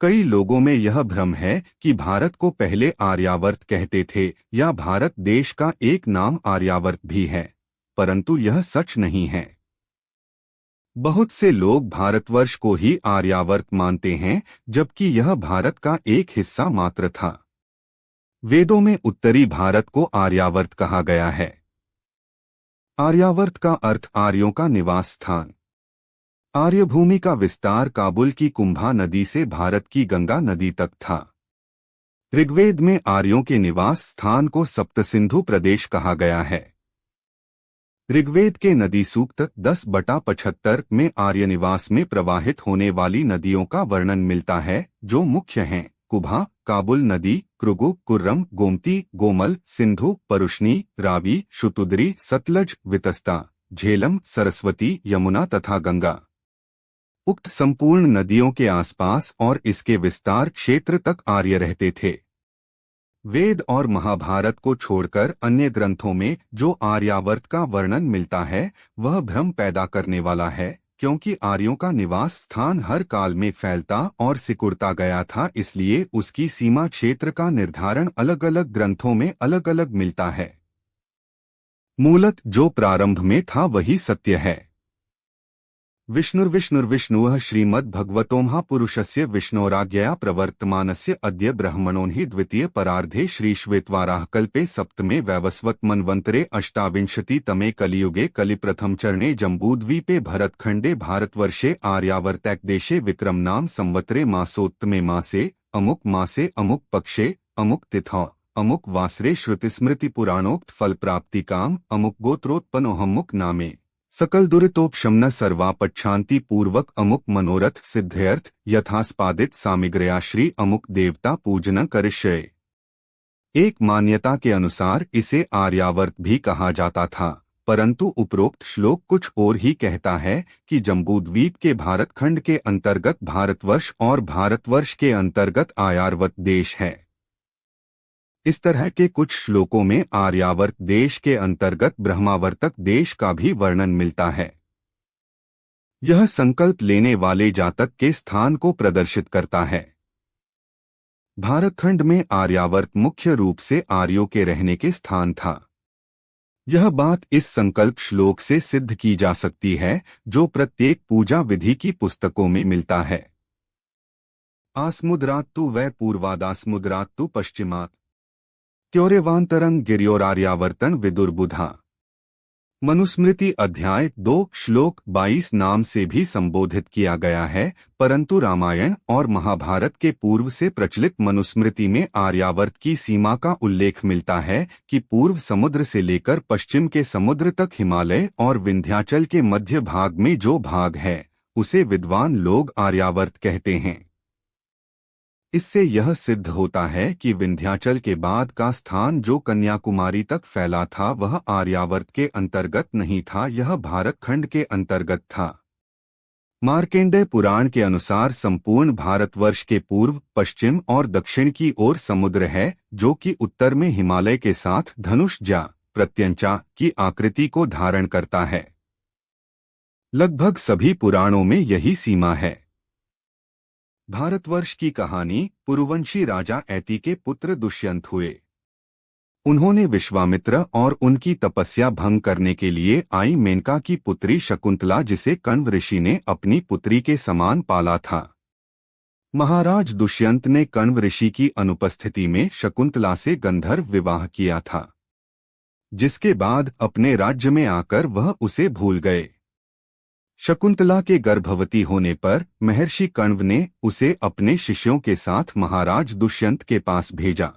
कई लोगों में यह भ्रम है कि भारत को पहले आर्यावर्त कहते थे या भारत देश का एक नाम आर्यावर्त भी है, परंतु यह सच नहीं है। बहुत से लोग भारतवर्ष को ही आर्यावर्त मानते हैं, जबकि यह भारत का एक हिस्सा मात्र था। वेदों में उत्तरी भारत को आर्यावर्त कहा गया है। आर्यावर्त का अर्थ आर्यों का निवास स्थान। आर्यभूमि का विस्तार काबुल की कुंभा नदी से भारत की गंगा नदी तक था। ऋग्वेद में आर्यों के निवास स्थान को सप्तसिंधु प्रदेश कहा गया है। ऋग्वेद के नदी सूक्त 10/75 में आर्य निवास में प्रवाहित होने वाली नदियों का वर्णन मिलता है, जो मुख्य हैं कुभा, काबुल नदी, कृगु, कुर्रम, गोमती, गोमल, सिंधु, परुष्णी, रावी, शुतुद्री, सतलज, वितस्ता, झेलम, सरस्वती, यमुना तथा गंगा। उक्त संपूर्ण नदियों के आसपास और इसके विस्तार क्षेत्र तक आर्य रहते थे। वेद और महाभारत को छोड़कर अन्य ग्रंथों में जो आर्यावर्त का वर्णन मिलता है वह भ्रम पैदा करने वाला है, क्योंकि आर्यों का निवास स्थान हर काल में फैलता और सिकुड़ता गया था, इसलिए उसकी सीमा क्षेत्र का निर्धारण अलग अलग ग्रंथों में अलग अलग मिलता है। मूलत जो प्रारंभ में था वही सत्य है। विष्णुर्विष्णुर्विष्णुः श्रीमद्भगवतो महापुरुषस्य विष्णोराज्ञया प्रवर्तमानस्य अद्य ब्रह्मणोहि द्वितीय परार्धे श्रीश्वेतवाराहकल्पे सप्तमे वैवस्वत मन्वन्तरे अष्टाविंशतितमे कलियुगे कलिप्रथम चरणे जम्बूद्वीपे भरतखण्डे भारतवर्षे आर्यावर्तैकदेशे विक्रमनाम संवत्सरे मासोत्तमे मासे अमुक पक्षे अमुक तिथौ अमुक वासरे श्रुतिस्मृतिपुराणोक्त फलप्राप्तिकाम अमुक गोत्रोत्पन्नोऽमुक नामे सकल दुरितोपशमन सर्वापच्छांति पूर्वक अमुक मनोरथ सिद्धयर्थ यथास्पादित सामिग्रया श्री अमुक देवता पूजन करिष्ये। एक मान्यता के अनुसार इसे आर्यावर्त भी कहा जाता था, परंतु उपरोक्त श्लोक कुछ और ही कहता है कि जम्बूद्वीप के भारतखंड के अंतर्गत भारतवर्ष और भारतवर्ष के अंतर्गत आर्यावर्त देश है। इस तरह के कुछ श्लोकों में आर्यावर्त देश के अंतर्गत ब्रह्मावर्तक देश का भी वर्णन मिलता है। यह संकल्प लेने वाले जातक के स्थान को प्रदर्शित करता है। भारतखंड में आर्यावर्त मुख्य रूप से आर्यों के रहने के स्थान था। यह बात इस संकल्प श्लोक से सिद्ध की जा सकती है, जो प्रत्येक पूजा विधि की पुस्तकों में मिलता है। आसमुद्रात्तु वै पूर्वादासमुद्रात्तु पश्चिमात् क्योरेवांतरंग गिर्योरार्यावर्तन विदुर्बुधा। मनुस्मृति अध्याय 2 श्लोक 22 नाम से भी संबोधित किया गया है, परंतु रामायण और महाभारत के पूर्व से प्रचलित मनुस्मृति में आर्यावर्त की सीमा का उल्लेख मिलता है कि पूर्व समुद्र से लेकर पश्चिम के समुद्र तक हिमालय और विंध्याचल के मध्य भाग में जो भाग है उसे विद्वान लोग आर्यावर्त कहते हैं। इससे यह सिद्ध होता है कि विंध्याचल के बाद का स्थान जो कन्याकुमारी तक फैला था वह आर्यावर्त के अंतर्गत नहीं था, यह भारतखंड के अंतर्गत था। मार्कंडेय पुराण के अनुसार संपूर्ण भारतवर्ष के पूर्व, पश्चिम और दक्षिण की ओर समुद्र है, जो कि उत्तर में हिमालय के साथ धनुषजा प्रत्यंचा की आकृति को धारण करता है। लगभग सभी पुराणों में यही सीमा है। भारतवर्ष की कहानी पुरुवंशी राजा ऐति के पुत्र दुष्यंत हुए। उन्होंने विश्वामित्र और उनकी तपस्या भंग करने के लिए आई मेनका की पुत्री शकुंतला, जिसे कण्व ऋषि ने अपनी पुत्री के समान पाला था। महाराज दुष्यंत ने कण्व ऋषि की अनुपस्थिति में शकुंतला से गंधर्व विवाह किया था, जिसके बाद अपने राज्य में आकर वह उसे भूल गए। शकुंतला के गर्भवती होने पर महर्षि कण्व ने उसे अपने शिष्यों के साथ महाराज दुष्यंत के पास भेजा।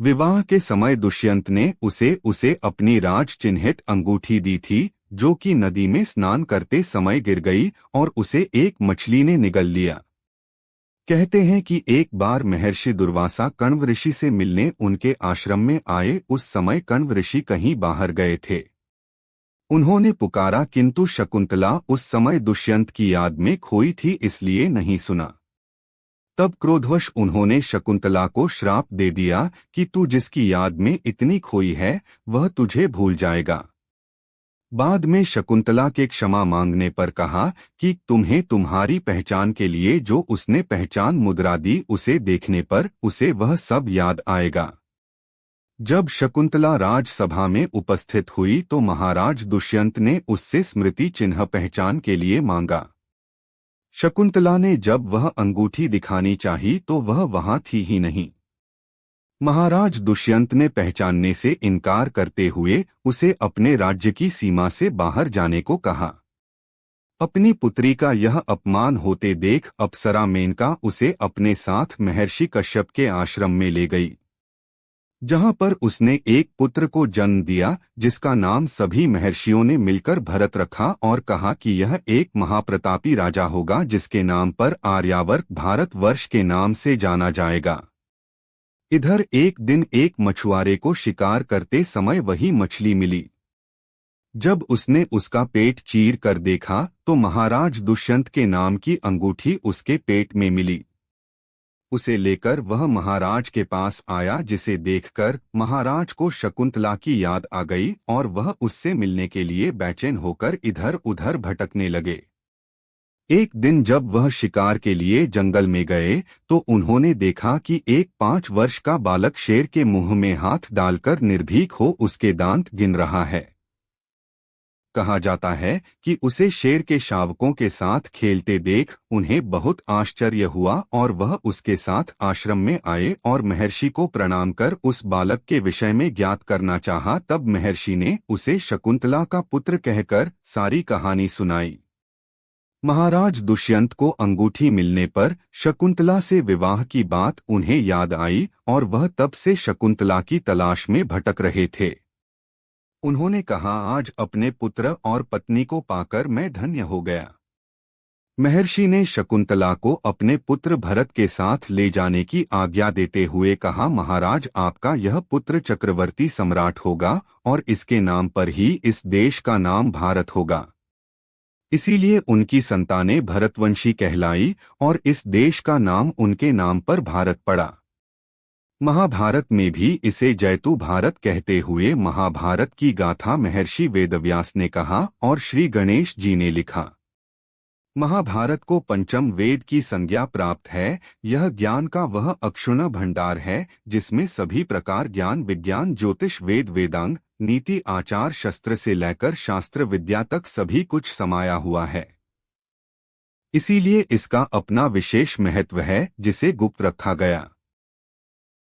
विवाह के समय दुष्यंत ने उसे अपनी राज चिन्हित अंगूठी दी थी, जो कि नदी में स्नान करते समय गिर गई और उसे एक मछली ने निगल लिया। कहते हैं कि एक बार महर्षि दुर्वासा कण्व ऋषि से मिलने उनके आश्रम में आए। उस समय कण्व ऋषि कहीं बाहर गए थे। उन्होंने पुकारा, किंतु शकुंतला उस समय दुष्यंत की याद में खोई थी, इसलिए नहीं सुना। तब क्रोधवश उन्होंने शकुंतला को श्राप दे दिया कि तू जिसकी याद में इतनी खोई है वह तुझे भूल जाएगा। बाद में शकुंतला के क्षमा मांगने पर कहा कि तुम्हें तुम्हारी पहचान के लिए जो उसने पहचान मुद्रा दी उसे देखने पर उसे वह सब याद आएगा। जब शकुंतला राजसभा में उपस्थित हुई तो महाराज दुष्यंत ने उससे स्मृति चिन्ह पहचान के लिए मांगा। शकुंतला ने जब वह अंगूठी दिखानी चाही तो वह वहां थी ही नहीं। महाराज दुष्यंत ने पहचानने से इनकार करते हुए उसे अपने राज्य की सीमा से बाहर जाने को कहा। अपनी पुत्री का यह अपमान होते देख अप्सरा मेनका उसे अपने साथ महर्षि कश्यप के आश्रम में ले गई, जहां पर उसने एक पुत्र को जन्म दिया जिसका नाम सभी महर्षियों ने मिलकर भरत रखा और कहा कि यह एक महाप्रतापी राजा होगा जिसके नाम पर आर्यावर्त भारतवर्ष के नाम से जाना जाएगा। इधर एक दिन एक मछुआरे को शिकार करते समय वही मछली मिली। जब उसने उसका पेट चीर कर देखा तो महाराज दुष्यंत के नाम की अंगूठी उसके पेट में मिली। उसे लेकर वह महाराज के पास आया, जिसे देखकर महाराज को शकुंतला की याद आ गई और वह उससे मिलने के लिए बेचैन होकर इधर उधर भटकने लगे। एक दिन जब वह शिकार के लिए जंगल में गए तो उन्होंने देखा कि एक 5 वर्ष का बालक शेर के मुंह में हाथ डालकर निर्भीक हो उसके दांत गिन रहा है। कहा जाता है कि उसे शेर के शावकों के साथ खेलते देख उन्हें बहुत आश्चर्य हुआ और वह उसके साथ आश्रम में आए और महर्षि को प्रणाम कर उस बालक के विषय में ज्ञात करना चाहा। तब महर्षि ने उसे शकुंतला का पुत्र कहकर सारी कहानी सुनाई। महाराज दुष्यंत को अंगूठी मिलने पर शकुंतला से विवाह की बात उन्हें याद आई और वह तब से शकुंतला की तलाश में भटक रहे थे। उन्होंने कहा, आज अपने पुत्र और पत्नी को पाकर मैं धन्य हो गया। महर्षि ने शकुंतला को अपने पुत्र भरत के साथ ले जाने की आज्ञा देते हुए कहा, महाराज आपका यह पुत्र चक्रवर्ती सम्राट होगा और इसके नाम पर ही इस देश का नाम भारत होगा। इसीलिए उनकी संतानें भरतवंशी कहलाई और इस देश का नाम उनके नाम पर भारत पड़ा। महाभारत में भी इसे जैतु भारत कहते हुए महाभारत की गाथा महर्षि वेदव्यास ने कहा और श्री गणेश जी ने लिखा। महाभारत को पंचम वेद की संज्ञा प्राप्त है। यह ज्ञान का वह अक्षुण्ण भंडार है जिसमें सभी प्रकार ज्ञान विज्ञान ज्योतिष वेद वेदांग नीति आचार शस्त्र से लेकर शास्त्र विद्या तक सभी कुछ समाया हुआ है। इसीलिए इसका अपना विशेष महत्व है जिसे गुप्त रखा गया।